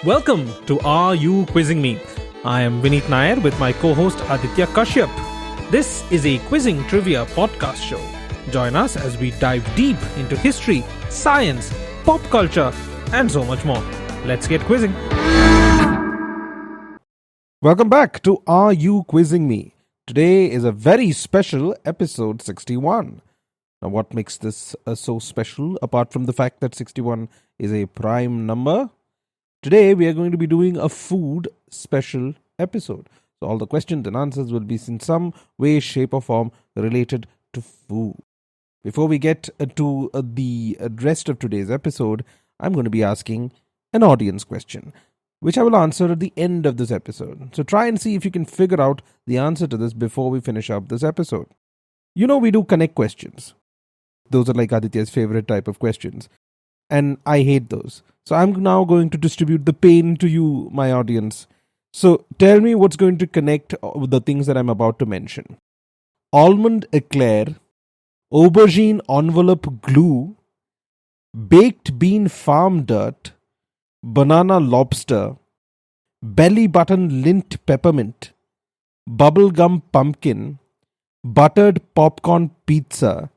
Welcome to Are You Quizzing Me? I am Vineet Nair with my co-host Aditya Kashyap. This is a quizzing trivia podcast show. Join us as we dive deep into history, science, pop culture, and so much more. Let's get quizzing. Welcome back to Are You Quizzing Me? Today is a very special episode 61. Now, what makes this so special apart from the fact that 61 is a prime number? Today, we are going to be doing a food special episode. So, all the questions and answers will be in some way, shape, or form related to food. Before we get to the rest of today's episode, I'm going to be asking an audience question, which I will answer at the end of this episode. So, try and see if you can figure out the answer to this before we finish up this episode. You know, we do connect questions. Those are like Aditya's favorite type of questions. And I hate those. So I'm now going to distribute the pain to you, my audience. So tell me what's going to connect with the things that I'm about to mention. Almond eclair, aubergine envelope glue, baked bean farm dirt, banana lobster, belly button lint peppermint, bubblegum pumpkin, buttered popcorn pizza,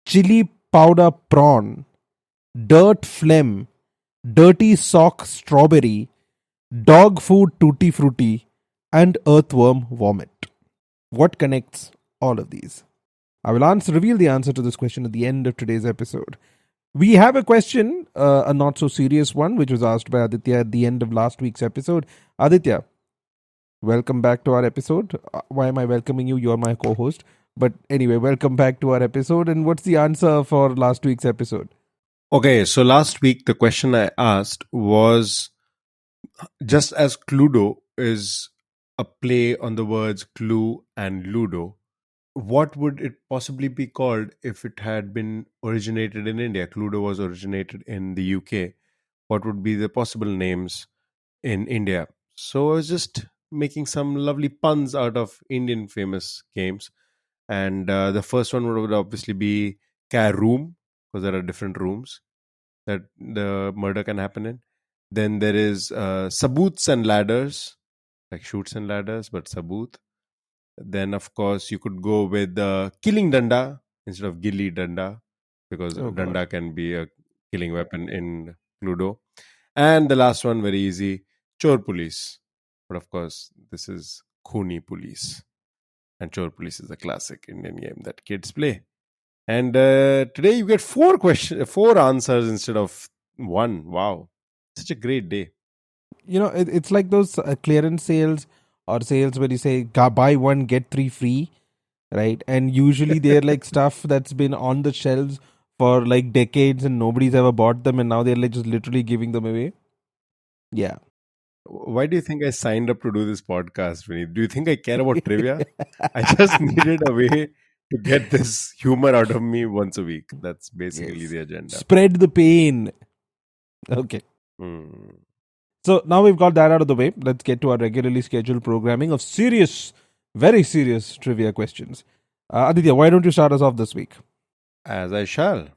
chili powder prawn, dirt phlegm, dirty sock strawberry, dog food tutti frutti, and earthworm vomit. What connects all of these? I will reveal the answer to this question at the end of today's episode. We have a question, a not so serious one, which was asked by Aditya at the end of last week's episode. Aditya, welcome back to our episode. Why am I welcoming you? You're my co-host. But anyway, welcome back to our episode. And what's the answer for last week's episode? Okay, so last week the question I asked was, just as Cluedo is a play on the words clue and ludo, what would it possibly be called if it had been originated in India? Cluedo was originated in the UK. What would be the possible names in India? So I was just making some lovely puns out of Indian famous games. And the first one would obviously be Care Room, because there are different rooms that the murder can happen in. Then there is Sabuts and Ladders, like Shoots and Ladders, but Sabut. Then, of course, you could go with Killing Danda instead of Gilli Danda, because Danda can be a killing weapon in Ludo. And the last one, very easy, Chor Police. But of course, this is Khuni Police. And Chor Police is a classic Indian game that kids play. And today you get four answers instead of one. Wow. Such a great day. You know, it's like those clearance sales or sales where you say buy one, get three free, right? And usually they're like stuff that's been on the shelves for like decades and nobody's ever bought them, and now they're like just literally giving them away. Yeah. Why do you think I signed up to do this podcast, Vineet? Do you think I care about trivia? I just needed a way to get this humor out of me once a week. That's basically the agenda. Spread the pain. Okay. So now we've got that out of the way. Let's get to our regularly scheduled programming of serious, very serious trivia questions. Aditya, why don't you start us off this week? As I shall.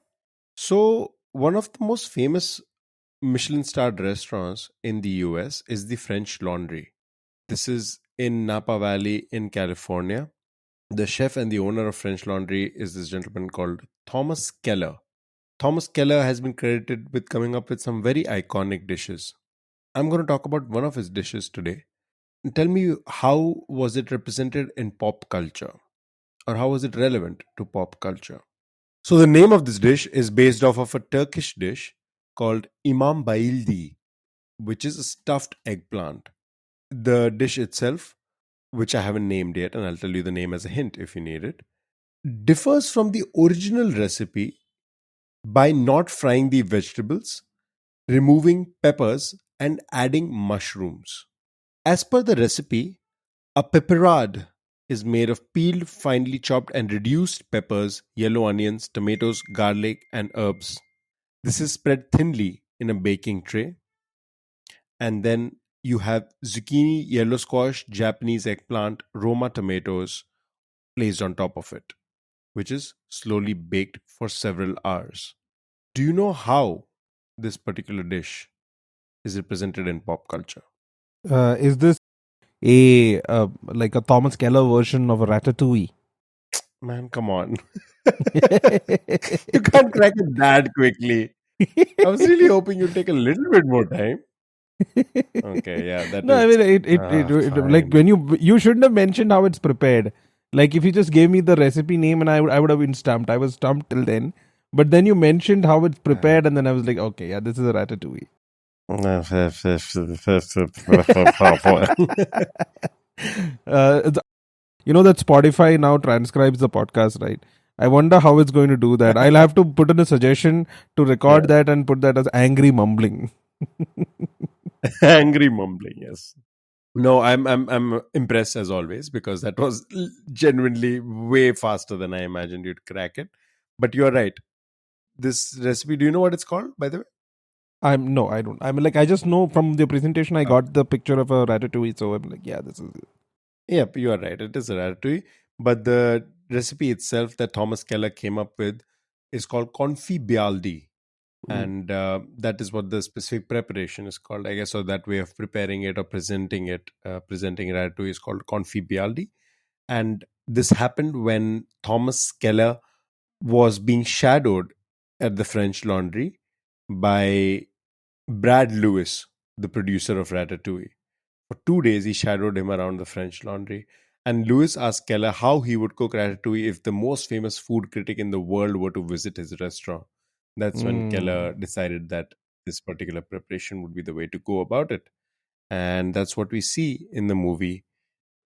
So, one of the most famous Michelin-starred restaurants in the US is the French Laundry. This is in Napa Valley in California. The chef and the owner of French Laundry is this gentleman called Thomas Keller. Thomas Keller has been credited with coming up with some very iconic dishes. I'm going to talk about one of his dishes today. Tell me, how was it represented in pop culture? Or how was it relevant to pop culture? So the name of this dish is based off of a Turkish dish called imam bayildi, which is a stuffed eggplant. The dish itself, which I haven't named yet, and I'll tell you the name as a hint if you need it, differs from the original recipe by not frying the vegetables, removing peppers, and adding mushrooms. As per the recipe, a pepperade is made of peeled, finely chopped and reduced peppers, yellow onions, tomatoes, garlic, and herbs. This is spread thinly in a baking tray. And then you have zucchini, yellow squash, Japanese eggplant, Roma tomatoes placed on top of it, which is slowly baked for several hours. Do you know how this particular dish is represented in pop culture. Is this a like a Thomas Keller version of a Ratatouille? Man, come on. You can't crack it that quickly. I was really hoping you'd take a little bit more time. Okay, yeah, that No, I is mean like fine. when you shouldn't have mentioned how it's prepared. Like if you just gave me the recipe name and I would have been stumped. I was stumped till then. But then you mentioned how it's prepared, and then I was like, okay, yeah, this is a Ratatouille. You know that Spotify now transcribes the podcast, right? I wonder how it's going to do that. I'll have to put in a suggestion to record Yeah. that and put that as angry mumbling. Angry mumbling, yes. No, I'm impressed as always because that was genuinely way faster than I imagined you'd crack it. But you're right. This recipe, do you know what it's called, by the way? No, I don't. I mean, like I just know from the presentation I Oh, got the picture of a ratatouille, so I'm like, yeah, this is it. yep, you are right. It is a ratatouille. But the recipe itself that Thomas Keller came up with is called confibialdi. Mm. And that is what the specific preparation is called, I guess. So that way of preparing it or presenting it, presenting ratatouille is called confibialdi. And this happened when Thomas Keller was being shadowed at the French Laundry by Brad Lewis, the producer of Ratatouille. For 2 days, he shadowed him around the French Laundry. And Lewis asked Keller how he would cook ratatouille if the most famous food critic in the world were to visit his restaurant. That's when Keller Mm. decided that this particular preparation would be the way to go about it. And that's what we see in the movie.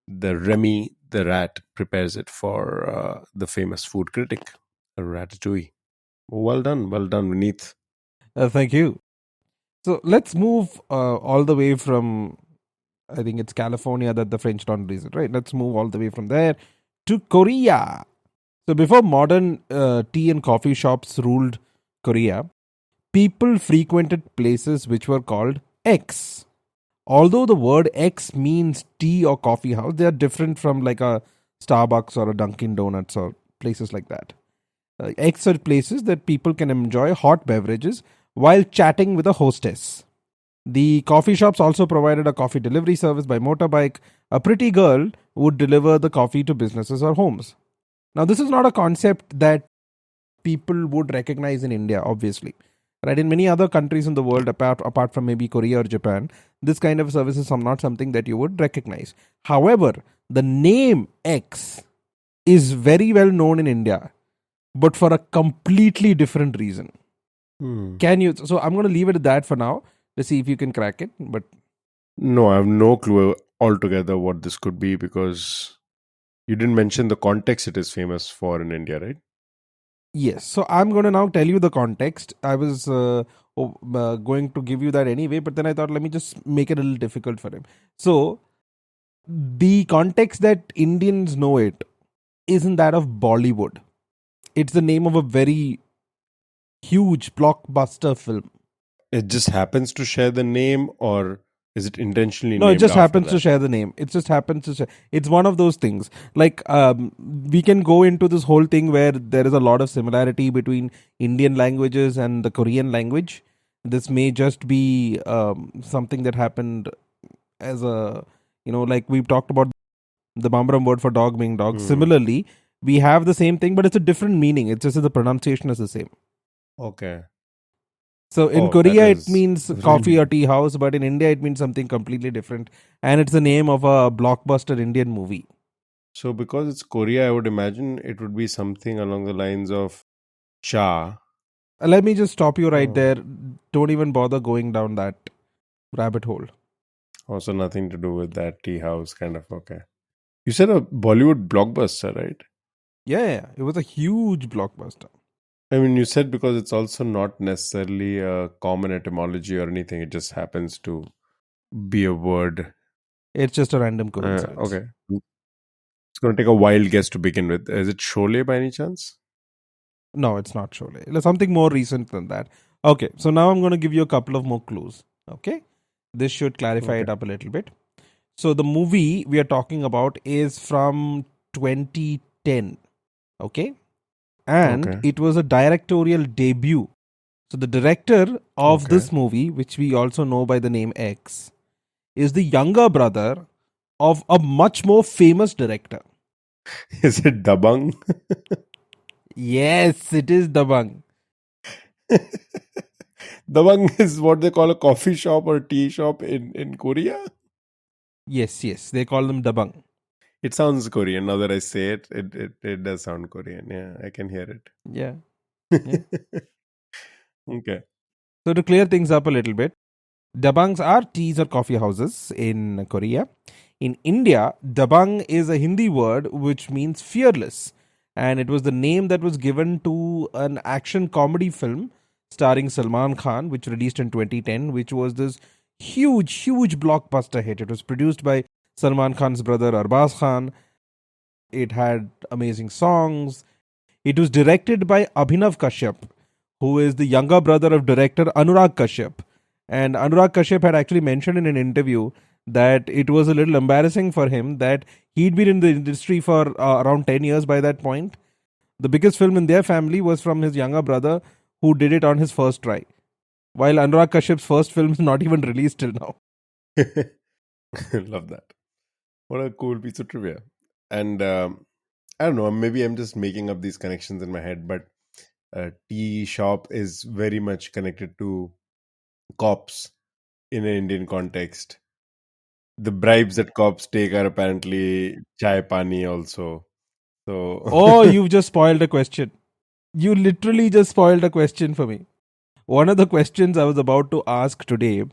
The Remy the rat prepares it for the famous food critic, Ratatouille. Well done, Vineeth. Thank you. So let's move all the way from, I think it's California that the French Laundry is, right? Let's move all the way from there to Korea. So before modern tea and coffee shops ruled Korea, people frequented places which were called X. Although the word X means tea or coffee house, they are different from like a Starbucks or a Dunkin' Donuts or places like that. X are places that people can enjoy hot beverages while chatting with a hostess. The coffee shops also provided a coffee delivery service by motorbike. A pretty girl would deliver the coffee to businesses or homes. Now, this is not a concept that people would recognize in India, obviously. Right, in many other countries in the world, apart from maybe Korea or Japan, this kind of service is not something that you would recognize. However, the name X is very well known in India, but for a completely different reason. Hmm. Can you? So I'm going to leave it at that for now. Let's see if you can crack it. But No, I have no clue altogether what this could be because you didn't mention the context it is famous for in India, right? yes, so I'm going to now tell you the context. I was going to give you that anyway, but then I thought let me just make it a little difficult for him. So the context that Indians know it isn't that of Bollywood. It's the name of a very huge blockbuster film. It just happens to share the name, or is it intentionally No, it named just after happens to that? share the name. It just happens to share. It's one of those things. Like we can go into this whole thing where there is a lot of similarity between Indian languages and the Korean language. This may just be something that happened as a, like we've talked about the Bambram word for dog being dog. Hmm. Similarly, we have the same thing, but it's a different meaning. It's just that the pronunciation is the same. Okay. So in Oh, that Korea, it is means coffee really. or tea house, but in India, it means something completely different. And it's the name of a blockbuster Indian movie. So, because it's Korea, I would imagine it would be something along the lines of cha. Let me just stop you right Oh. there. Don't even bother going down that rabbit hole. Also, nothing to do with that tea house kind of. Okay. You said a Bollywood blockbuster, right? Yeah, it was a huge blockbuster. I mean, you said because it's also not necessarily a common etymology or anything. It just happens to be a word. It's just a random coincidence. Okay. It's going to take a wild guess to begin with. Is it Sholay by any chance? No, it's not Sholay. It's something more recent than that. Okay, so now I'm going to give you a couple of more clues. Okay, this should clarify Okay. it up a little bit. So the movie we are talking about is from 2010. Okay, and Okay. it was a directorial debut So the director of Okay. this movie, which we also know by the name X, is the younger brother of a much more famous director. Is it Dabang? Yes, it is Dabang. Dabang is what they call a coffee shop or tea shop in Korea. Yes, yes, they call them Dabang. It sounds Korean. Now that I say it, it does sound Korean. Yeah, I can hear Yeah, yeah. it. Okay. So to clear things up a little bit, Dabangs are teas or coffee houses in Korea. In India, Dabang is a Hindi word which means fearless, and it was the name that was given to an action comedy film starring Salman Khan, which released in 2010, which was this huge blockbuster hit. It was produced by Salman Khan's brother Arbaz Khan. It had amazing songs. It was directed by Abhinav Kashyap, who is the younger brother of director Anurag Kashyap. And Anurag Kashyap had actually mentioned in an interview that it was a little embarrassing for him that he'd been in the industry for around 10 years by that point. The biggest film in their family was from his younger brother who did it on his first try. While Anurag Kashyap's first film is not even released till now. Love that. What a cool piece of trivia. And I don't know, maybe I'm just making up these connections in my head, but tea shop is very much connected to cops in an Indian context. The bribes that cops take are apparently chai pani also. So, Oh, you've just spoiled a question. You literally just spoiled a question for me. One of the questions I was about to ask today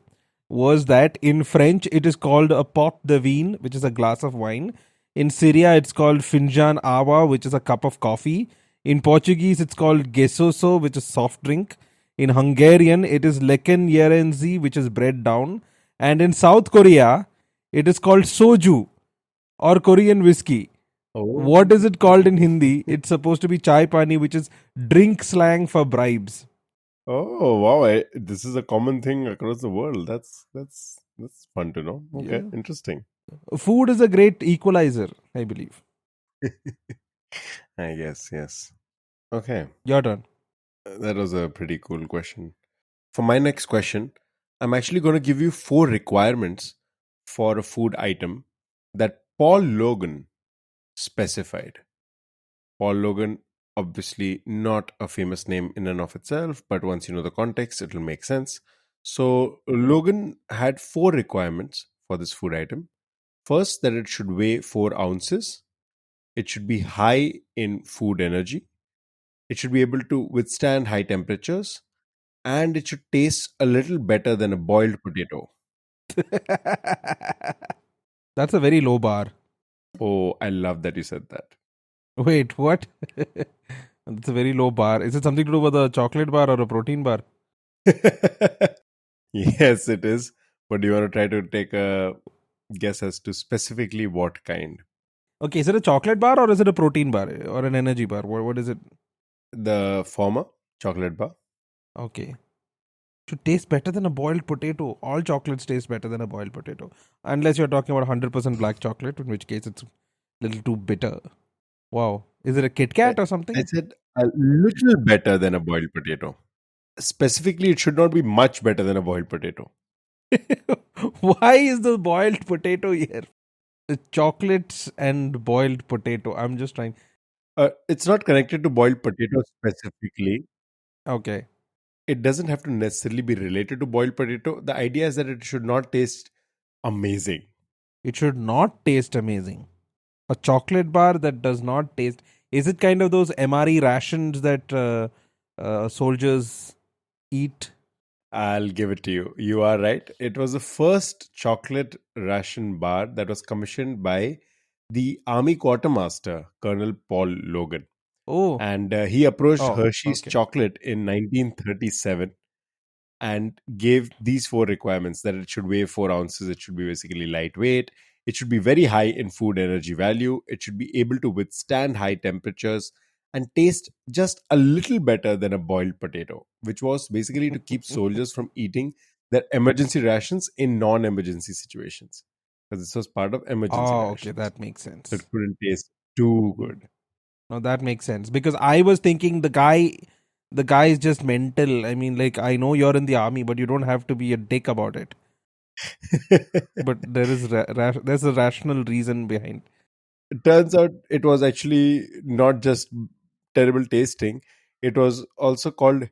was that in French it is called a pot de vin, which is a glass of wine. In Syria it's called finjan awa, which is a cup of coffee. In Portuguese it's called gesoso, which is soft drink. In Hungarian it is leken yerenzi, which is bread down. And in South Korea it is called soju or Korean whiskey. oh, What is it called in Hindi? It's supposed to be chai pani, which is drink slang for bribes. oh wow! This is a common thing across the world. That's fun to know. Okay, Yeah. interesting. Food is a great equalizer, I believe. I guess yes. Okay, Your turn. that was a pretty cool question. For my next question, I'm actually going to give you four requirements for a food item that Paul Logan specified. Paul Logan, obviously not a famous name in and of itself, but once you know the context, it'll make sense. So, Logan had four requirements for this food item. First, that it should weigh 4 ounces, it should be high in food energy, it should be able to withstand high temperatures, and it should taste a little better than a boiled potato. That's a very low bar. Oh, I love that you said that. Wait, what? That's a very low bar. Is it something to do with a chocolate bar or a protein bar? Yes, it is. But do you want to try to take a guess as to specifically what kind? Okay, is it a chocolate bar or is it a protein bar or an energy bar? What is it? The former chocolate bar. Okay. Should taste better than a boiled potato. All chocolates taste better than a boiled potato. Unless you're talking about 100% black chocolate, in which case it's a little too bitter. Wow. Is it a Kit I Kat or I something? said a little better than a boiled potato. Specifically, it should not be much better than a boiled potato. Why is the boiled potato here? The chocolates and boiled potato. I'm just trying. It's not connected to boiled potato specifically. Okay. It doesn't have to necessarily be related to boiled potato. The idea is that it should not taste amazing. It should not taste amazing. A chocolate bar that does not taste. Is it kind of those MRE rations that soldiers eat? I'll give it to you. You are right. It was the first chocolate ration bar that was commissioned by the Army Quartermaster, Colonel Paul Logan. Oh. And he approached Oh, Hershey's okay. chocolate in 1937 and gave these four requirements: that it should weigh 4 ounces, it should be basically lightweight, it should be very high in food energy value, it should be able to withstand high temperatures, and taste just a little better than a boiled potato, which was basically to keep soldiers from eating their emergency rations in non emergency situations. Because this was part of emergency Oh, okay. rations. That makes So it sense. couldn't taste too good. No, that makes sense. Because I was thinking the guy the guy is just mental. I mean, like, I know you're in the army, but you don't have to be a dick about it. But there is there's a rational reason behind. It turns out it was actually not just terrible tasting, it was also called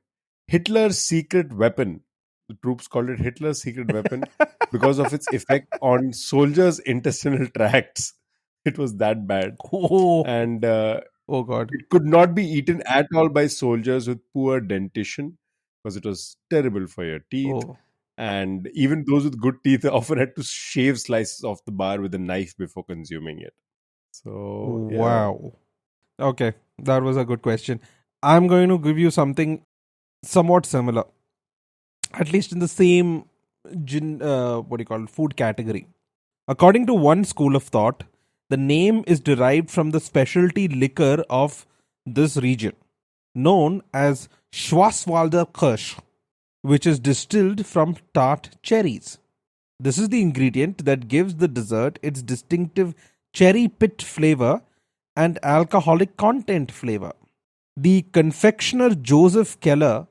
Hitler's secret weapon. The troops called it Hitler's secret weapon because of its effect on soldiers' intestinal tracts. It was that bad. Oh, And oh God. it could not be eaten at all by soldiers with poor dentition because it was terrible for your teeth. Oh, And even those with good teeth often had to shave slices off the bar with a knife before consuming it. So, yeah. wow. Okay, that was a good question. I'm going to give you something somewhat similar, at least in the same what do you call it, food category. According to one school of thought, the name is derived from the specialty liquor of this region, known as Schwarzwälder Kirsch, which is distilled from tart cherries. This is the ingredient that gives the dessert its distinctive cherry pit flavor and alcoholic content flavor. The confectioner Joseph Keller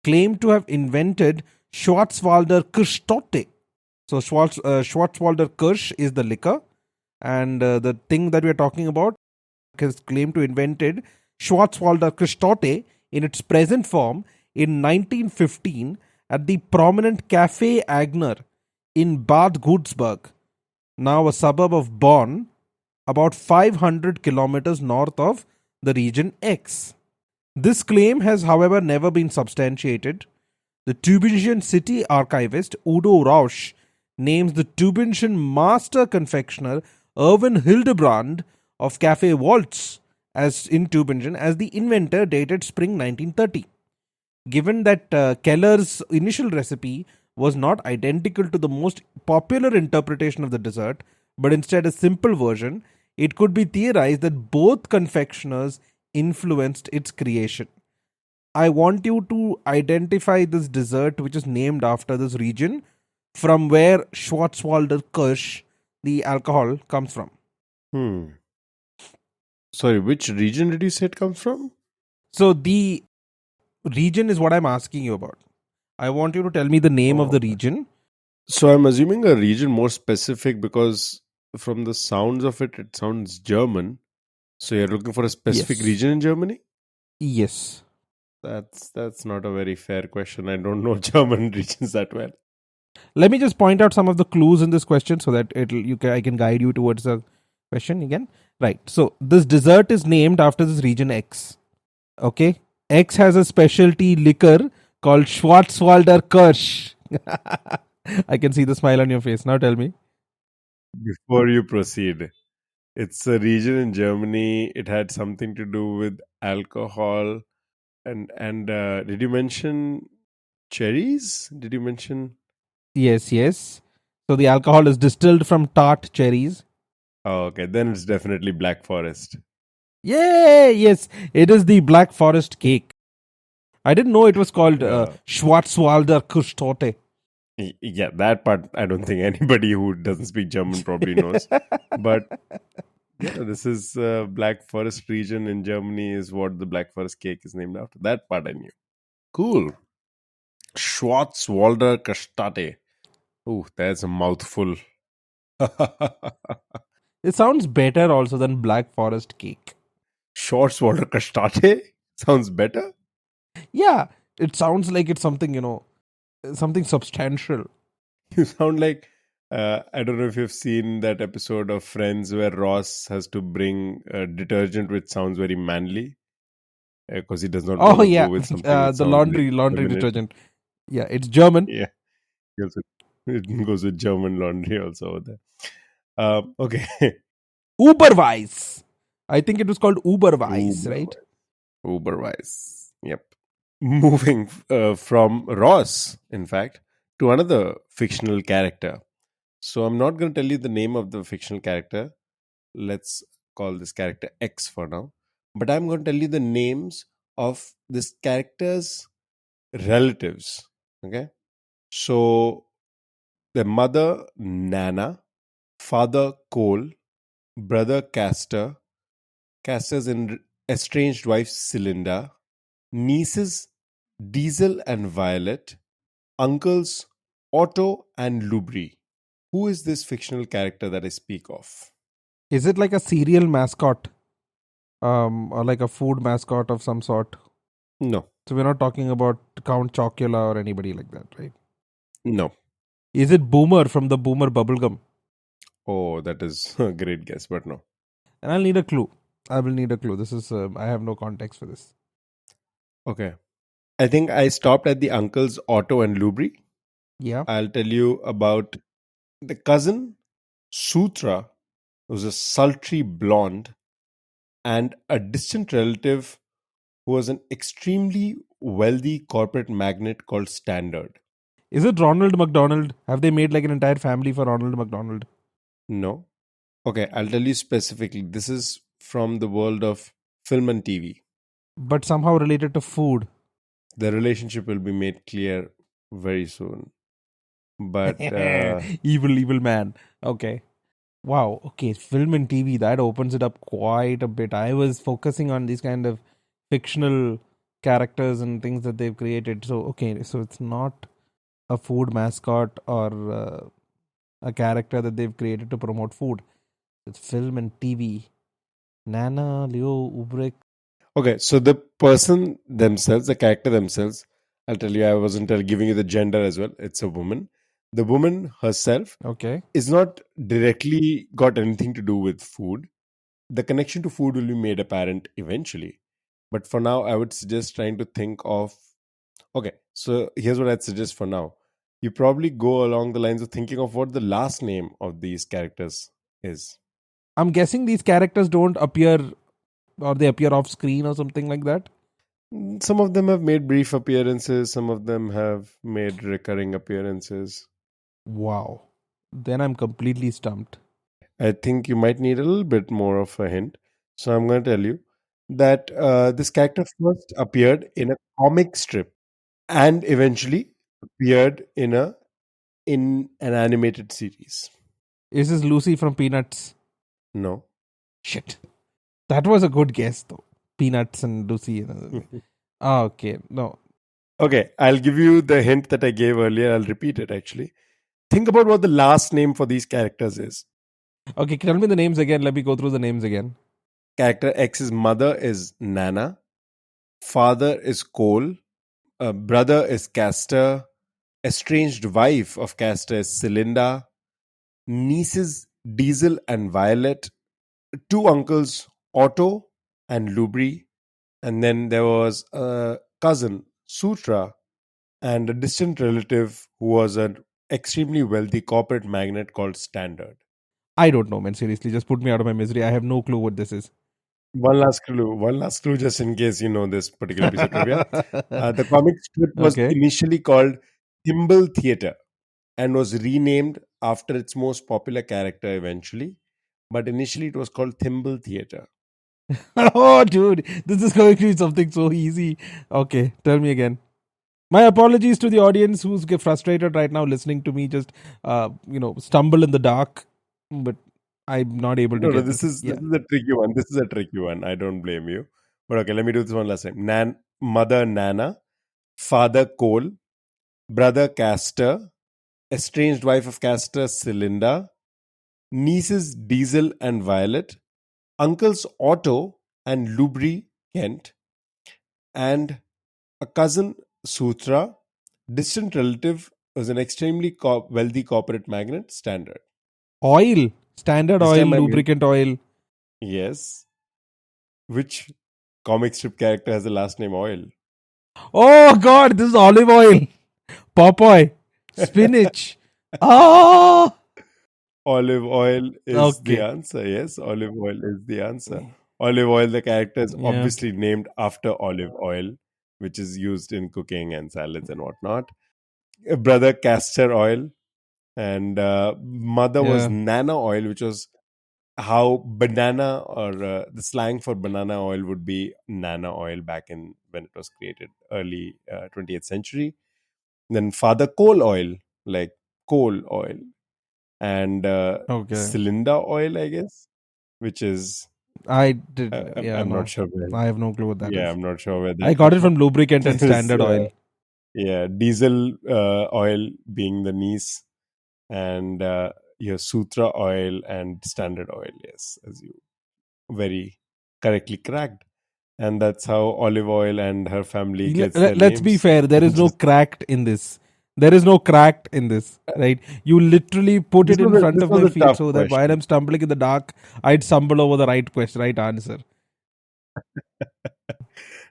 claimed to have invented Schwarzwälder Kirschtorte. So Schwarzwälder Kirsch is the liquor, and the thing that we are talking about has claimed to invented Schwarzwälder Kirschtorte in its present form in 1915 at the prominent Café Agner in Bad Godesberg, now a suburb of Bonn, about 500 kilometers north of the region X. This claim has, however, never been substantiated. The Tübingen city archivist Udo Rausch names the Tübingen master confectioner Erwin Hildebrand of Café Waltz as in Tübingen as the inventor, dated spring 1930. Given that Keller's initial recipe was not identical to the most popular interpretation of the dessert, but instead a simple version, it could be theorized that both confectioners influenced its creation. I want you to identify this dessert which is named after this region from where Schwarzwälder Kirsch, the alcohol, comes from. Hmm. Sorry, which region did you say it comes from? So the region is what I'm asking you about. I want you to tell me the name of Oh, the okay. region. So I'm assuming a region more specific because from the sounds of it, it sounds German. So you're looking for a specific Yes. region in Germany? Yes. That's not a very fair question. I don't know German regions that well. Let me just point out some of the clues in this question so that I can guide you towards the question again. Right. So this dessert is named after this region X. Okay. X has a specialty liquor called Schwarzwälder Kirsch. I can see the smile on your face. Now tell me. Before you proceed, it's a region in Germany. It had something to do with alcohol and did you mention cherries? Did you mention? Yes, yes. So the alcohol is distilled from tart cherries. Oh, okay, then it's definitely Black Forest. Yay! Yes, it is the Black Forest cake. I didn't know it was called Yeah, Schwarzwälder Kirschtorte. yeah, that part I don't think anybody who doesn't speak German probably knows. But yeah, this is Black Forest region in Germany is what the Black Forest cake is named after. That part I knew. Cool. Schwarzwälder Kirschtorte. Oh, that's a mouthful. It sounds better also than Black Forest cake. Schwarzwälder Kirschtorte sounds better. Yeah, it sounds like it's something, something substantial. You sound like I don't know if you've seen that episode of Friends where Ross has to bring detergent which sounds very manly because he does not want Oh, to go yeah, with something which the sounds very laundry feminine. detergent. Yeah, it's German. Yeah, he also, it goes with German laundry also over there. Okay, Uberweiss. I think it was called Uberweiss, right? Uberwise. Uberwise. Yep. Moving from Ross, in fact, to another fictional character. So I'm not going to tell you the name of the fictional character. Let's call this character X for now. But I'm going to tell you the names of this character's relatives. Okay. So the mother, Nana, father, Cole, brother, Castor, Castor's estranged wife, Cylinda, nieces Deezil and Violet, uncles Otto and Lubri. Who is this fictional character that I speak of? Is it like a cereal mascot? Or like a food mascot of some sort? No, So we're not talking about Count Chocula or anybody like that, right? no. Is it Boomer from the Boomer bubblegum? Oh, that is a great guess, but no. And I'll need a clue. I will need a clue. This is I have no context for this. Okay. I think I stopped at the uncles Otto and Lubri. Yeah. I'll tell you about the cousin Sutra, who's a sultry blonde, and a distant relative who was an extremely wealthy corporate magnate called Standard. Is it Ronald McDonald? Have they made like an entire family for Ronald McDonald? No. Okay, I'll tell you specifically. This is from the world of film and TV. But somehow related to food. The relationship will be made clear very soon. But Evil man. Okay. Wow. Okay. Film and TV, that opens it up quite a bit. I was focusing on these kind of fictional characters and things that they've created. So, okay. So it's not a food mascot or a character that they've created to promote food. It's film and TV. Nana, Leo, Ubrick. okay, so the person themselves, the character themselves, I'll tell you, I wasn't giving you the gender as well. It's a woman. The woman herself Okay. is not directly got anything to do with food. The connection to food will be made apparent eventually. But for now, I would suggest trying to think of. Okay, so here's what I'd suggest for now. You probably go along the lines of thinking of what the last name of these characters is. I'm guessing these characters don't appear or they appear off screen or something like that. Some of them have made brief appearances, some of them have made recurring appearances. Wow. Then I'm completely stumped. I think you might need a little bit more of a hint. So I'm going to tell you that this character first appeared in a comic strip and eventually appeared in an animated series. Is this Lucy from Peanuts? No. Shit. That was a good guess though. Peanuts and Lucy. Okay. No. Okay, I'll give you the hint that I gave earlier. I'll repeat it actually. Think about what the last name for these characters is. Okay, tell me the names again. Let me go through the names again. Character X's mother is Nana, father is Cole, brother is Castor, estranged wife of Castor is Celinda, nieces Deezil and Violet, two uncles Otto and Lubri, and then there was a cousin Sutra and a distant relative who was an extremely wealthy corporate magnate called Standard. I don't know, man. Seriously, just put me out of my misery. I have no clue what this is. One last clue, just in case you know this particular piece of trivia. The comic strip was Okay. initially called Thimble Theatre and was renamed after its most popular character eventually. But initially it was called Thimble Theatre. Oh, dude, this is going to be something so easy. Okay, tell me again. My apologies to the audience who's get frustrated right now listening to me just, stumble in the dark. But I'm not able to No, get this this. is a tricky one. This is a tricky one. I don't blame you. But okay, let me do this one last time. Mother Nana, father Cole, brother Castor, estranged wife of Castor Celinda, nieces Deezil and Violet, uncles Otto and Lubri Kent, and a cousin Sutra, distant relative was an extremely wealthy corporate magnate, Standard. Oil, standard This oil, time I mean, lubricant oil. yes. Which comic strip character has the last name Oil? Oh God, this is olive oil, Popeye, spinach. Ah, Olive oil is the okay. answer. Yes, olive oil is the answer. Olive oil, the character is Yeah. obviously named after olive oil, which is used in cooking and salads and whatnot. Brother Castor oil, and mother was Yeah. Nana oil, which was how banana or the slang for banana oil would be Nana oil back in when it was created, early 20th century. Then father coal oil, like coal oil, and Okay. cylinder oil, I guess, which is I did. Yeah, I'm not no. sure where. I have no clue what that Yeah, is. I'm not sure where I that got comes it from. from lubricant and There's, standard oil. yeah, diesel oil being the niece, and your Sutra oil and standard oil. Yes, as you very correctly cracked. And that's how olive oil and her family gets their Let's be names. fair. There is no Just cracked in this. There is no cracked in this, right? You literally put it in front this of was my a feet tough so that while question. I'm stumbling in the dark, I'd stumble over the right question, right answer.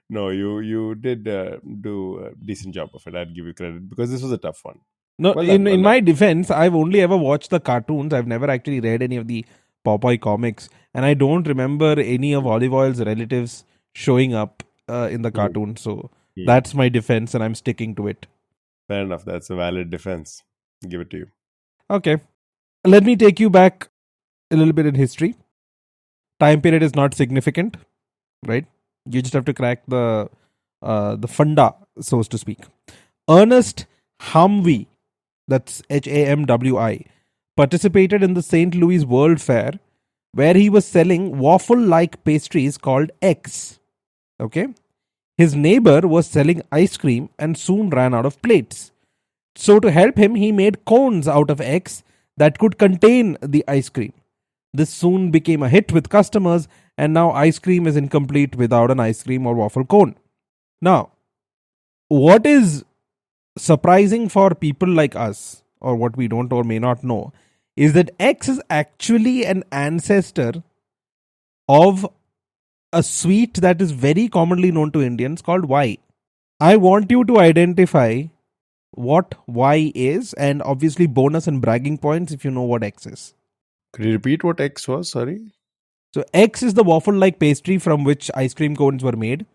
No, you did do a decent job of it. I'd give you credit because this was a tough one. No, Well done, well in done. my defense, I've only ever watched the cartoons. I've never actually read any of the Popeye comics, and I don't remember any of Olive Oil's relatives showing up in the Hmm, cartoon. So hmm. that's my defense, and I'm sticking to it. Fair enough. That's a valid defense. Give it to you. Okay, let me take you back a little bit in history. Time period is not significant, right? You just have to crack the funda, so to speak. Ernest Hamwi, that's Hamwi, participated in the St. Louis World Fair, where he was selling waffle-like pastries called eggs. Okay, his neighbor was selling ice cream and soon ran out of plates. So to help him, he made cones out of eggs that could contain the ice cream. This soon became a hit with customers, and now ice cream is incomplete without an ice cream or waffle cone. Now, what is surprising for people like us, or what we don't or may not know, is that X is actually an ancestor of a sweet that is very commonly known to Indians called Y. I want you to identify what Y is, and obviously bonus and bragging points if you know what X is. Could you repeat what X was? Sorry. So X is the waffle-like pastry from which ice cream cones were made.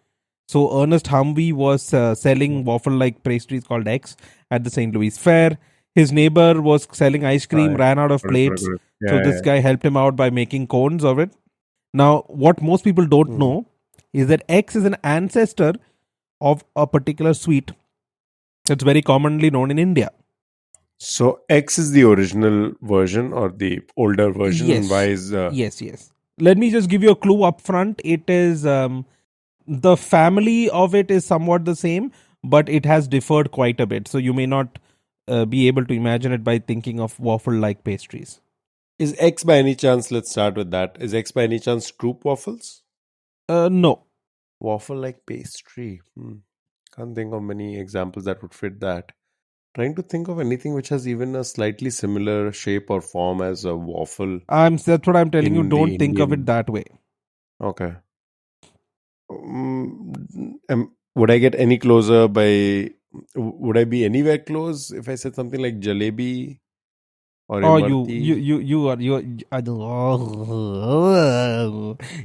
So Ernest Humvee was selling waffle-like pastries called X at the St. Louis Fair. His neighbor was selling ice cream, Right. ran out of Got it, got it, plates. got it. So Yeah, this yeah. guy helped him out by making cones of it. Now, what most people don't Mhm. know is that X is an ancestor of a particular sweet that's very commonly known in India. So X is the original version or the older version, and Y Yes, is yes. Let me just give you a clue up front. It is the family of it is somewhat the same, but it has differed quite a bit. So you may not be able to imagine it by thinking of waffle-like pastries. is X by any chance? Let's start with that. Is X by any chance Stroop waffles? No. Waffle like pastry. Can't think of many examples that would fit that. Trying to think of anything which has even a slightly similar shape or form as a waffle That's what I'm telling you. in the Don't think of it Indian. that way. Okay. Would I get any closer by? Would I be anywhere close if I said something like jalebi or Oh, you, imarti? you are.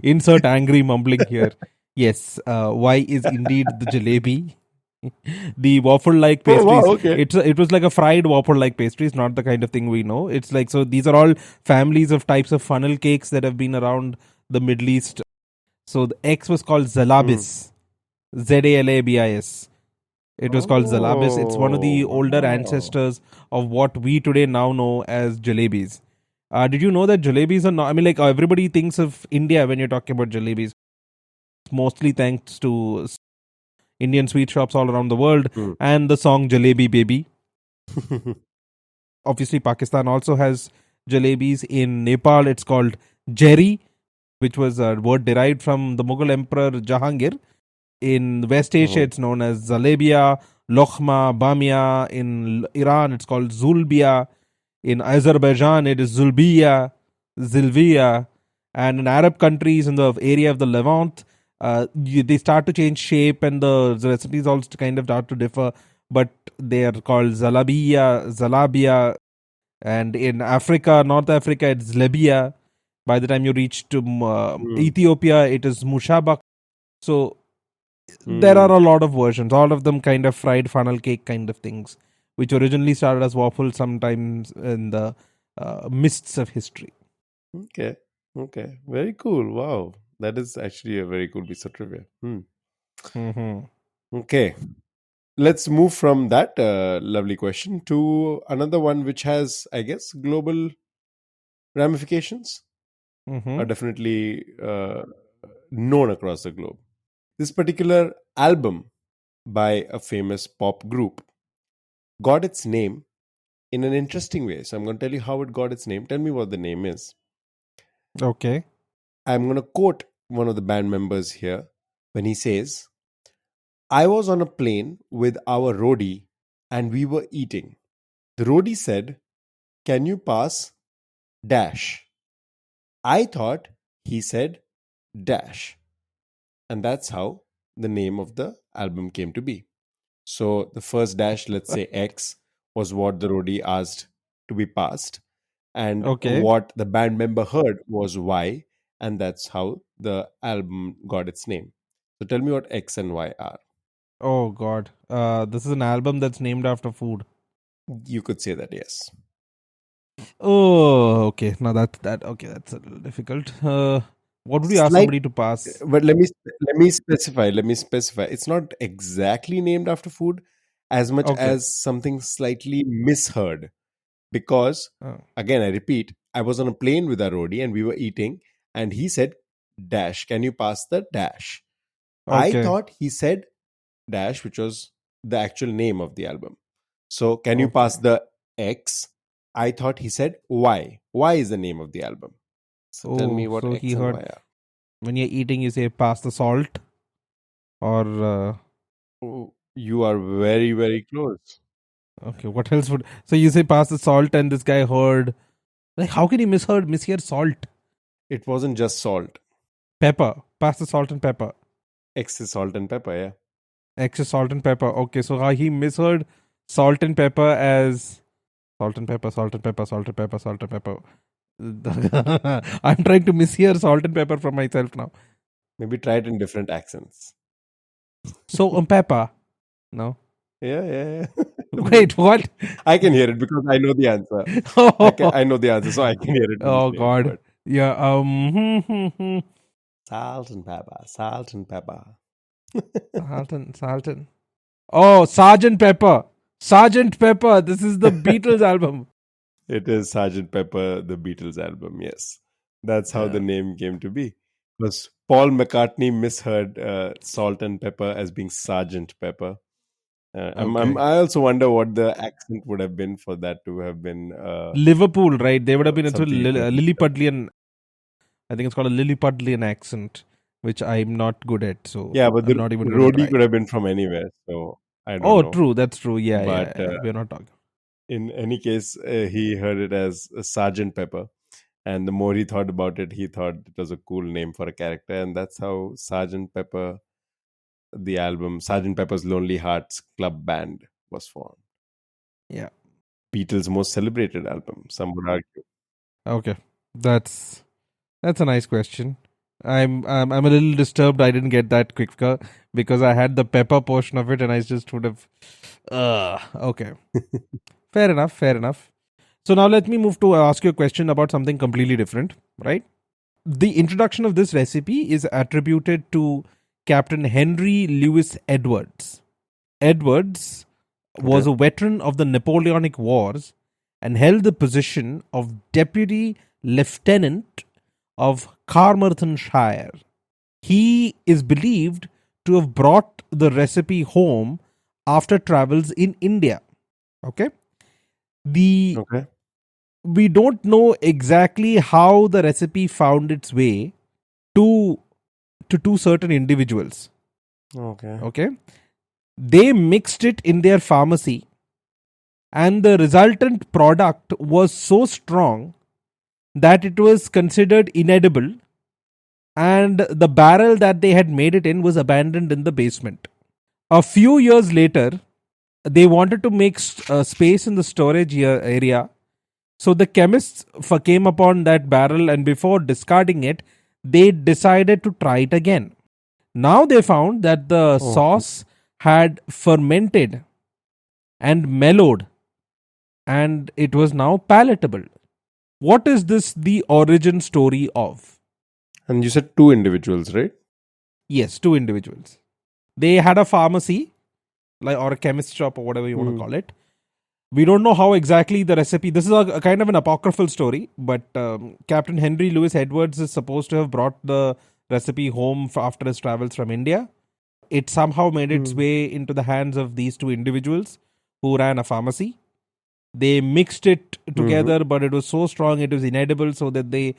Insert angry mumbling here. Yes, Y is indeed the jalebi. The waffle-like Oh wow! pastries. Okay. It was like a fried waffle-like pastries, not the kind of thing we know. It's like, so these are all families of types of funnel cakes that have been around the Middle East. So the X was called Hmm. zalabis, Zalabis. It was called zalabis. It's one of the Oh older wow! ancestors of what we today now know as jalebis. Did you know that jalebis are not? I mean, like everybody thinks of India when you're talking about jalebis, mostly thanks to Indian sweet shops all around the world Hmm. and the song Jalebi Baby. Obviously, Pakistan also has jalebis. In Nepal, it's called jerry, which was a word derived from the Mughal Emperor Jahangir. In West Asia, Mhm. it's known as zalebia, lokhma, bamia. In Iran, it's called zulbia. In Azerbaijan, it is zulbiya, zilviya. And in Arab countries in the area of the Levant, they start to change shape and the recipes also kind of start to differ. But they are called zalabiya, zalabia. And in Africa, North Africa, it's zlebia. By the time you reach to Hmm. Ethiopia, it is mushabak. So there Hmm. are a lot of versions, all of them kind of fried funnel cake kind of things, which originally started as waffles sometimes in the mists of history. Okay. Okay. Very cool. Wow. That is actually a very cool piece of trivia. Hmm. Okay. Let's move from that lovely question to another one which has, I guess, global ramifications. are definitely known across the globe. This particular album by a famous pop group got its name in an interesting way. So I'm going to tell you how it got its name. Tell me what the name is. Okay. I'm going to quote one of the band members here when he says, I was on a plane with our roadie and we were eating. The roadie said, Can you pass dash? I thought he said dash. And that's how the name of the album came to be. So the first dash, let's say X, was what the roadie asked to be passed. And Okay. what the band member heard was Y. And that's how the album got its name. So tell me what X and Y are. Oh God. This is an album that's named after food. You could say that, yes. Oh, okay. Now okay. That's a little difficult. What would you ask Slight, somebody to pass? but let me specify. Let me specify. It's not exactly named after food, as much Okay. as something slightly misheard. Because Oh, again, I repeat, I was on a plane with our roadie and we were eating, and he said, "Dash, can you pass the dash?" I okay. thought he said dash, which was the actual name of the album. So, can you Okay. pass the X? I thought he said Y. Y is the name of the album. So tell me Oh, what so he X and heard Y are. when you're eating, you say pass the salt, or Oh, you are very, very close. okay. What else would? So you say pass the salt, and this guy heard. Like, how can he mishear salt? It wasn't just salt. Pepper. Pass the salt and pepper. X is salt and pepper, yeah. Excess salt and pepper. Okay, so how he misheard salt and pepper as salt and pepper, salt and pepper, salt and pepper, salt and pepper. I'm trying to mishear salt and pepper from myself now. Maybe try it in different accents. So pepper. No. Yeah, yeah, yeah. Wait, what? I can hear it because I know the answer. I know the answer, so I can hear it when you Oh say it. God. But Yeah. salt and pepper, salt and pepper. Salton. Oh, Sergeant Pepper. Sergeant Pepper. This is the Beatles album. It is Sergeant Pepper, the Beatles album. Yes, that's how the Yeah. name came to be. Because Paul McCartney misheard salt and pepper as being Sergeant Pepper. Okay. I also wonder what the accent would have been for that to have been Liverpool, right? They would have been into something you could have picked up. Lilliputian. I think it's called a Lilliputian accent, which I'm not good at. So Yeah, but I'm the not even going to roadie try. could have been from anywhere, so I don't Oh, know. true. That's true. Yeah, But yeah. We're not talking. in any case, he heard it as Sergeant Pepper. And the more he thought about it, he thought it was a cool name for a character. And that's how Sergeant Pepper, the album, Sergeant Pepper's Lonely Hearts Club Band was formed. Yeah. Beatles' most celebrated album, some would argue. Okay. That's a nice question. I'm a little disturbed I didn't get that quicker because I had the pepper portion of it and I just would have. Okay. Fair enough. Fair enough. So now let me move to ask you a question about something completely different, right? The introduction of this recipe is attributed to Captain Henry Lewis Edwards. Edwards was Okay. a veteran of the Napoleonic Wars and held the position of Deputy Lieutenant of Carmarthenshire. He is believed to have brought the recipe home after travels in India. Okay? The Okay. We don't know exactly how the recipe found its way to two certain individuals. Okay. Okay? They mixed it in their pharmacy and the resultant product was so strong that it was considered inedible and the barrel that they had made it in was abandoned in the basement. A few years later, they wanted to make space in the storage area. So the chemists came upon that barrel and before discarding it, they decided to try it again. Now they found that the Oh, sauce had fermented and mellowed and it was now palatable. What is this the origin story of? and you said two individuals, right? Yes, two individuals. They had a pharmacy, like or a chemist shop or whatever you want to Hmm. call it, We don't know how exactly the recipe. This is a kind of an apocryphal story, but Captain Henry Louis Edwards is supposed to have brought the recipe home after his travels from India. It somehow made its Hmm. way into the hands of these two individuals who ran a pharmacy. They mixed it Mhm. together, but it was so strong it was inedible, so that they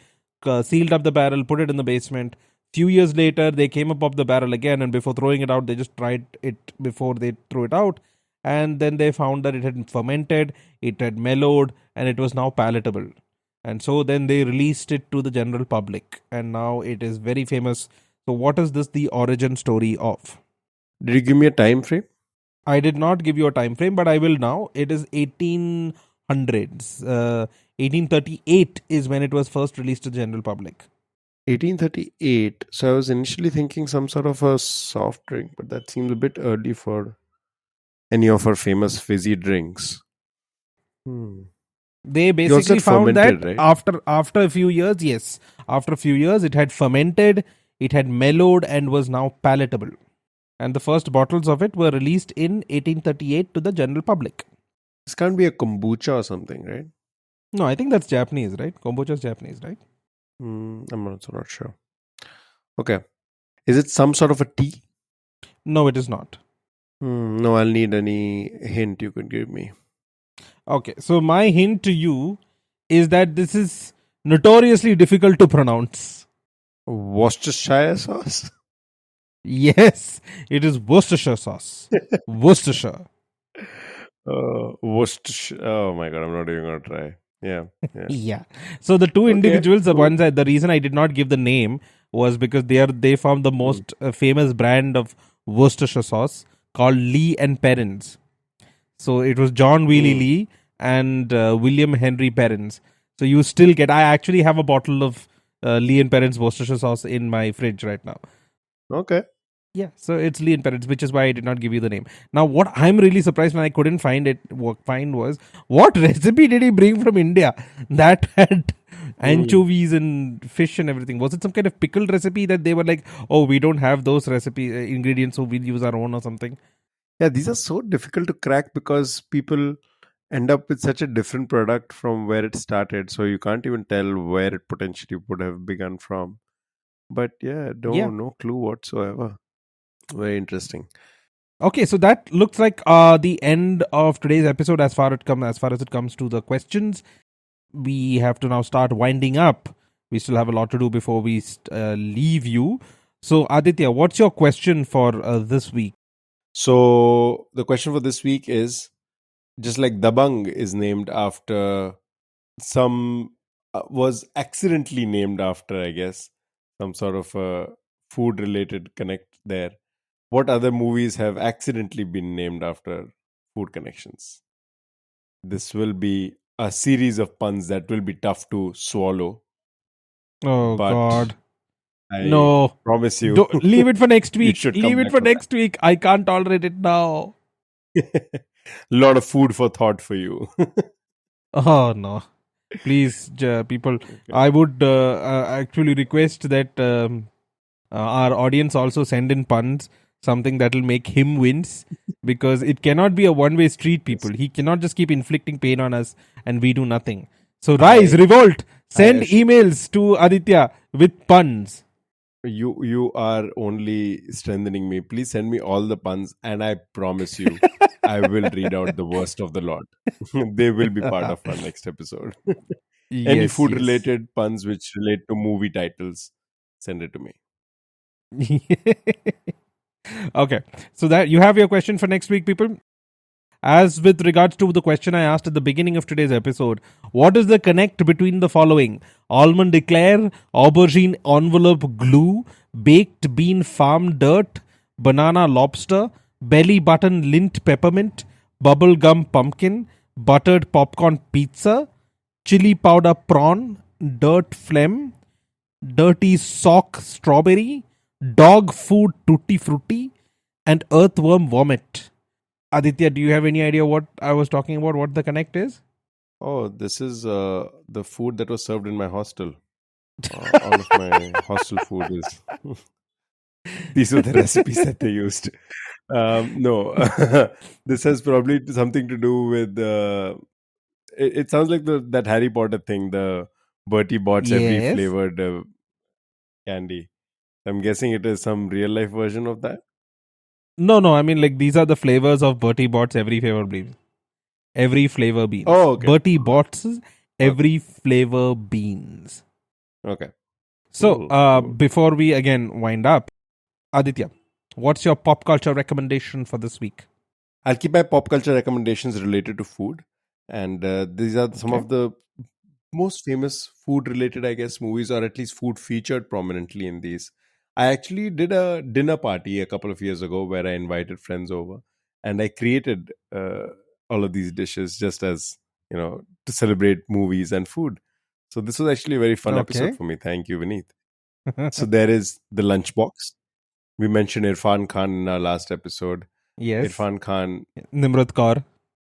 sealed up the barrel, put it in the basement. Few years later, they came up the barrel again, and before throwing it out, they just tried it before they threw it out. And then they found that it had fermented, it had mellowed, and it was now palatable. And so then they released it to the general public, and now it is very famous. So, what is this the origin story of? Did you give me a time frame? I did not give you a time frame, but I will now. It is 1800s. 1838 is when it was first released to the general public. 1838. So I was initially thinking some sort of a soft drink, but that seems a bit early for any of our famous fizzy drinks. Hmm. They You also basically said found fermented, that right? after a few years, yes, after a few years, it had fermented, it had mellowed, and was now palatable. And the first bottles of it were released in 1838 to the general public. This can't be a kombucha or something, right? No, I think that's Japanese, right? Kombucha is Japanese, right? I'm also not sure. Okay. Is it some sort of a tea? No, it is not. No, I'll need any hint you could give me. Okay, so my hint to you is that this is notoriously difficult to pronounce. Worcestershire sauce? Yes, it is Worcestershire sauce. Worcestershire. Worcestershire. Oh my god, I'm not even gonna try. Yeah, yeah. Yeah. So the two Okay, individuals, the cool. ones the reason I did not give the name was because they found the Hmm. most famous brand of Worcestershire sauce called Lee and Perrins. So it was John Wheely Hmm. Lee and William Henry Perrins. So you still get. I actually have a bottle of Lee and Perrins Worcestershire sauce in my fridge right now. Okay. Yeah, so it's Lee and Perrins, which is why I did not give you the name. Now, what I'm really surprised when I couldn't find was what recipe did he bring from India that had Hmm. anchovies and fish and everything? Was it some kind of pickled recipe that they were like, oh, we don't have those recipe ingredients, so we'll use our own or something? Yeah, these are so difficult to crack because people end up with such a different product from where it started. So you can't even tell where it potentially would have begun from. But yeah, Yeah. no clue whatsoever. Very interesting. Okay, so that looks like the end of today's episode as far as it comes to the questions. We have to now start winding up. We still have a lot to do before we leave you. So, Aditya, what's your question for this week? So the question for this week is just like Dabang is named after some was accidentally named after, I guess, some sort of a food related connect there. What other movies have accidentally been named after food connections? This will be a series of puns that will be tough to swallow, Oh, but God. I No. promise you, Leave it for next you week. should Leave come it back for for next week. I can't tolerate it now. that. A lot of food for thought for you. Oh, no. Please, people, Okay. I would actually request that our audience also send in puns, something that will make him wins, because it cannot be a one-way street, people. Yes. He cannot just keep inflicting pain on us and we do nothing. So rise, I, revolt, I send assure emails to Aditya with puns. you are only strengthening me. Please send me all the puns, and I promise you, I will read out the worst of the lot. They will be part of our next episode. Any Yes, food yes. related puns which relate to movie titles, send it to me. Okay, so that you have your question for next week, people. As with regards to the question I asked at the beginning of today's episode, what is the connect between the following? Almond eclair, aubergine envelope glue, baked bean farm dirt, banana lobster, belly button lint peppermint, bubble gum pumpkin, buttered popcorn pizza, chili powder prawn, dirt phlegm, dirty sock strawberry, dog food tutti frutti, and earthworm vomit. Aditya, do you have any idea what I was talking about? What the connect is? Oh, this is the food that was served in my hostel. All of my hostel food is. These were the recipes that they used. No, this has probably something to do with it sounds like that Harry Potter thing, the Bertie Bott's every Yes. flavored candy. I'm guessing it is some real life version of that. No, no. I mean, like these are the flavors of Bertie Bott's every flavor beans. Every flavor beans. Oh, okay. Bertie Bott's Okay. every flavor beans. Okay. So, Cool. Cool. before we again wind up, Aditya, what's your pop culture recommendation for this week? I'll keep my pop culture recommendations related to food, and these are some Okay. of the most famous food related, I guess, movies, or at least food featured prominently in these. I actually did a dinner party a couple of years ago where I invited friends over, and I created all of these dishes just as to celebrate movies and food. So this was actually a very fun episode Okay. for me. Thank you, Vineet. So there is the lunchbox. We mentioned Irfan Khan in our last episode. Yes. Irfan Khan Nimrat Kaur.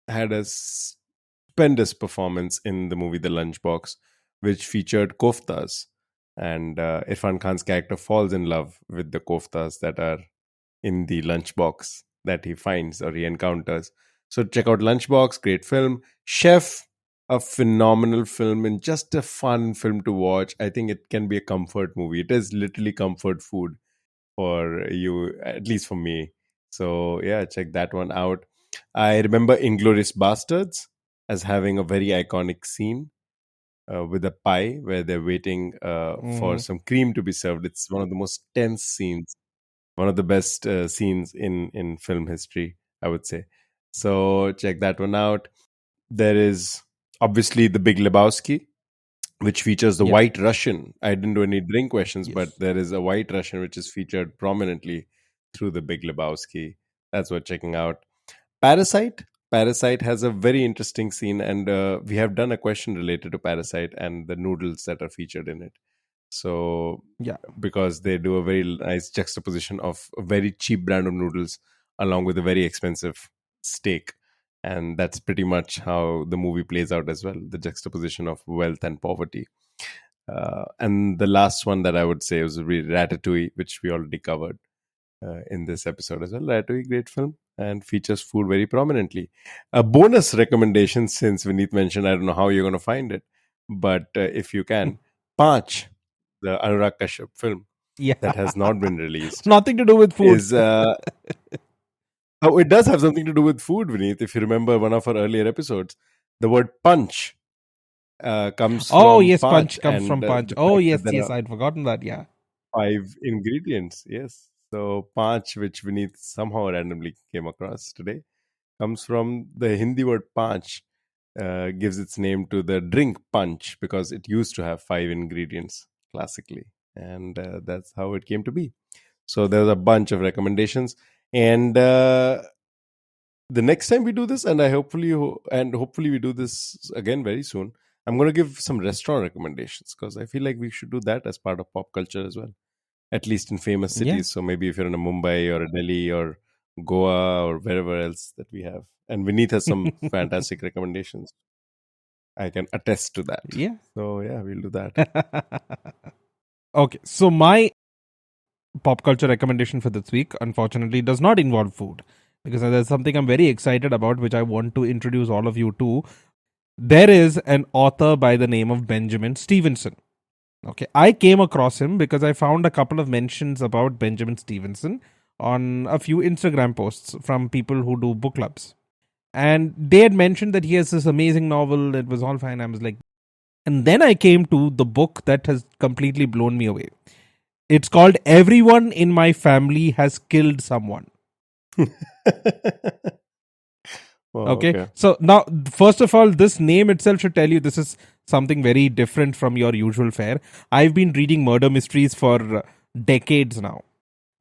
had a stupendous performance in the movie The Lunchbox, which featured koftas. And Irfan Khan's character falls in love with the koftas that are in the lunchbox that he finds or he encounters. So check out Lunchbox, great film. Chef, a phenomenal film and just a fun film to watch. I think it can be a comfort movie. It is literally comfort food for you, at least for me. So yeah, check that one out. I remember Inglorious Bastards as having a very iconic scene with a pie where they're waiting for Mhm. some cream to be served. It's one of the most tense scenes, one of the best scenes in film history, I would say. So check that one out. There is obviously The Big Lebowski, which features the Yeah. White Russian. I didn't do any drink questions, but Yes. there is a White Russian which is featured prominently through The Big Lebowski. That's worth checking out. Parasite. Parasite has a very interesting scene, and we have done a question related to Parasite and the noodles that are featured in it. So, Yeah. because they do a very nice juxtaposition of a very cheap brand of noodles along with a very expensive steak. And that's pretty much how the movie plays out as well, the juxtaposition of wealth and poverty. And the last one that I would say was Ratatouille, which we already covered in this episode as well. Ratatouille, great film and features food very prominently. A bonus recommendation, since Vineet mentioned, I don't know how you're going to find it, but if you can, Panch, the Anurag Kashyap film Yeah. that has not been released, Nothing to do with food. is oh, it does have something to do with food, Vineet. If you remember one of our earlier episodes, the word punch comes Oh, from yes. Panch, Punch comes and from punch. the Oh, fact that yes. there Yes. are I'd forgotten that. Yeah. 5 ingredients. Yes. So Panch, which Vineet somehow randomly came across today, comes from the Hindi word panch, gives its name to the drink punch because it used to have 5 ingredients classically. And that's how it came to be. So there's a bunch of recommendations. And the next time we do this, and hopefully we do this again very soon, I'm going to give some restaurant recommendations because I feel like we should do that as part of pop culture as well, at least in famous Yeah. cities. So maybe if you're in a Mumbai or a Delhi or Goa or wherever else that we have. And Vineet has some fantastic recommendations. I can attest to that. Yeah. So yeah, we'll do that. Okay. So, my pop culture recommendation for this week, unfortunately, does not involve food because there's something I'm very excited about, which I want to introduce all of you to. There is an author by the name of Benjamin Stevenson. Okay, I came across him because I found a couple of mentions about Benjamin Stevenson on a few Instagram posts from people who do book clubs. And they had mentioned that he has this amazing novel. It was all fine. I was like, and then I came to the book that has completely blown me away. It's called Everyone in My Family Has Killed Someone. Oh, Okay. okay. So now, first of all, this name itself should tell you this is something very different from your usual fare. I've been reading murder mysteries for decades now.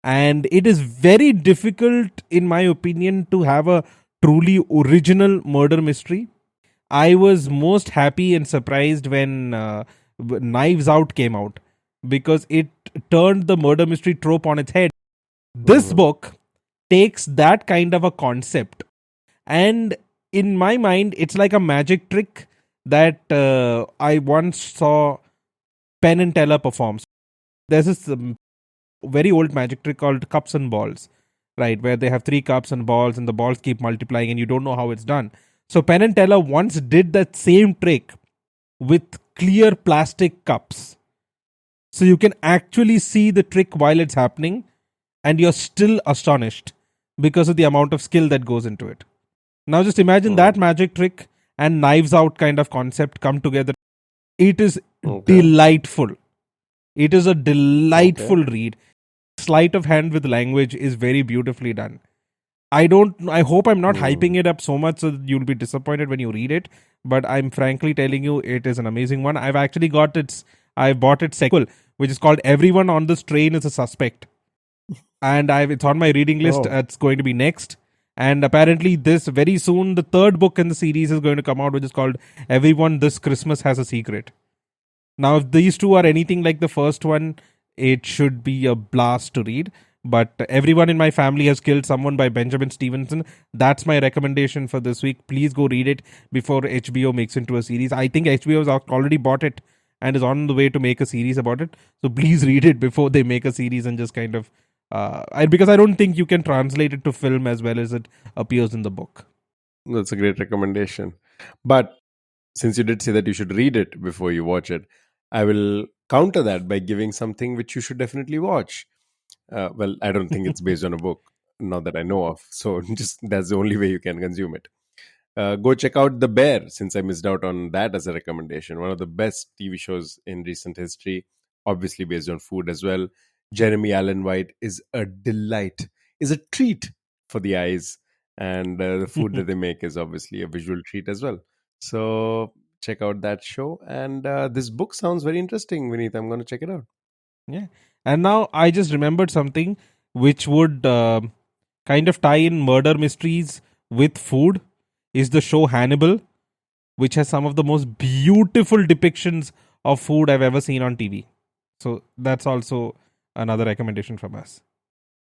And it is very difficult, in my opinion, to have a truly original murder mystery. I was most happy and surprised when Knives Out came out because it turned the murder mystery trope on its head. This Mhm. book takes that kind of a concept, and in my mind, it's like a magic trick that I once saw Penn and Teller perform. There's this very old magic trick called cups and balls, right? Where they have 3 cups and balls, and the balls keep multiplying, and you don't know how it's done. So Penn and Teller once did that same trick with clear plastic cups. So you can actually see the trick while it's happening, and you're still astonished because of the amount of skill that goes into it. Now just imagine that magic trick and Knives Out kind of concept come together. It is delightful. It is a delightful read. Sleight of hand with language is very beautifully done. I hope I'm not hyping it up so much so that you'll be disappointed when you read it, but I'm frankly telling you it is an amazing one. I bought its sequel, which is called Everyone on This Train is a Suspect. And it's on my reading list. It's going to be next. And apparently this very soon, the third book in the series is going to come out, which is called Everyone This Christmas Has a Secret. Now, if these two are anything like the first one, it should be a blast to read. But Everyone in My Family Has Killed Someone by Benjamin Stevenson. That's my recommendation for this week. Please go read it before HBO makes it into a series. I think HBO has already bought it and is on the way to make a series about it. So please read it before they make a series and just kind of... because I don't think you can translate it to film as well as it appears in the book. That's a great recommendation. But since you did say that you should read it before you watch it, I will counter that by giving something which you should definitely watch. Well, I don't think it's based on a book, not that I know of. So just that's the only way you can consume it. Go check out The Bear, since I missed out on that as a recommendation. One of the best TV shows in recent history, obviously based on food as well. Jeremy Allen White is a delight, is a treat for the eyes. And the food that they make is obviously a visual treat as well. So check out that show. And this book sounds very interesting, Vineet. I'm going to check it out. Yeah. And now I just remembered something which would kind of tie in murder mysteries with food is the show Hannibal, which has some of the most beautiful depictions of food I've ever seen on TV. So that's also another recommendation from us.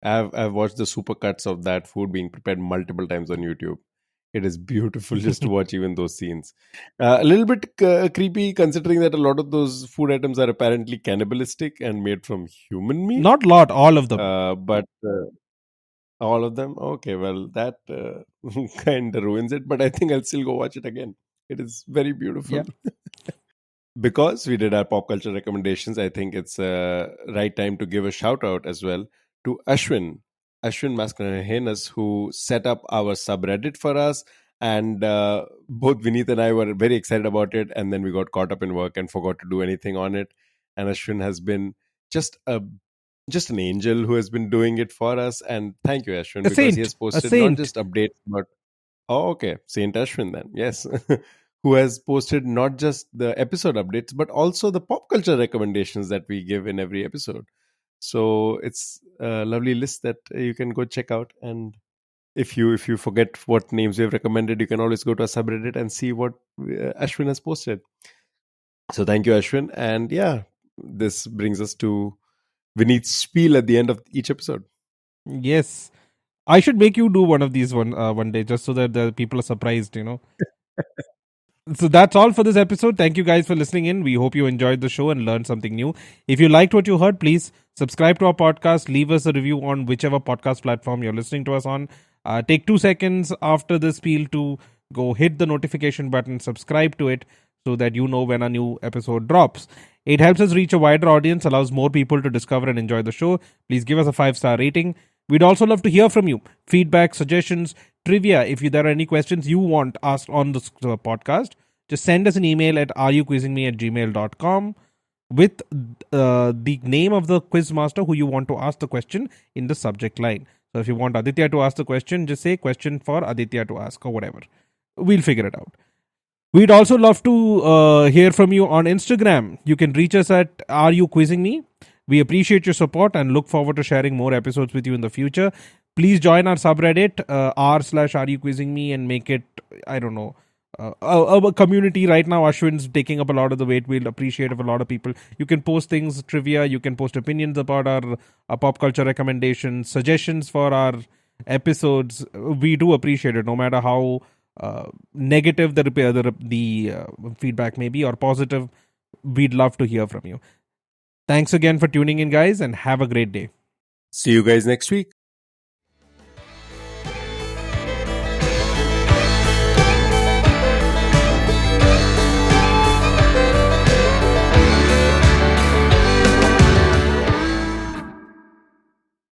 I've watched the supercuts of that food being prepared multiple times on YouTube. It is beautiful just to watch even those scenes. A little bit creepy considering that a lot of those food items are apparently cannibalistic and made from human meat. Not a lot, all of them. But all of them? Okay, well, that kind of ruins it. But I think I'll still go watch it again. It is very beautiful. Yeah. Because we did our pop culture recommendations, I think it's right time to give a shout out as well to Ashwin Mascarenas, who set up our subreddit for us. And both Vineet and I were very excited about it. And then we got caught up in work and forgot to do anything on it. And Ashwin has been just an angel who has been doing it for us. And thank you, Ashwin, because he has posted not just updates, but... Oh, okay. Saint Ashwin then. Yes. Who has posted not just the episode updates, but also the pop culture recommendations that we give in every episode. So it's a lovely list that you can go check out. And if you forget what names we have recommended, you can always go to our subreddit and see what Ashwin has posted. So thank you, Ashwin. And yeah, this brings us to Vineet's spiel at the end of each episode. Yes. I should make you do one of these one day just so that the people are surprised, So that's all for this episode. Thank you guys for listening in. We hope you enjoyed the show and learned something new. If you liked what you heard, please subscribe to our podcast. Leave us a review on whichever podcast platform you're listening to us on. Take 2 seconds after the spiel to go hit the notification button, subscribe to it so that you know when a new episode drops. It helps us reach a wider audience, allows more people to discover and enjoy the show. Please give us a 5-star rating. We'd also love to hear from you. Feedback, suggestions, trivia. If there are any questions you want asked on the podcast, just send us an email at areyouquizzingme@gmail.com with the name of the quiz master who you want to ask the question in the subject line. So if you want Aditya to ask the question, just say question for Aditya to ask or whatever. We'll figure it out. We'd also love to hear from you on Instagram. You can reach us at Are You Quizzing Me? We appreciate your support and look forward to sharing more episodes with you in the future. Please join our subreddit, r/Are You Quizzing Me, and make it, I don't know, a community. Right now Ashwin's taking up a lot of the weight. We'll appreciate if a lot of people, you can post things, trivia, you can post opinions about our pop culture recommendations, suggestions for our episodes. We do appreciate it, no matter how negative the feedback may be or positive. We'd love to hear from you. Thanks again for tuning in, guys, and have a great day. See you guys next week.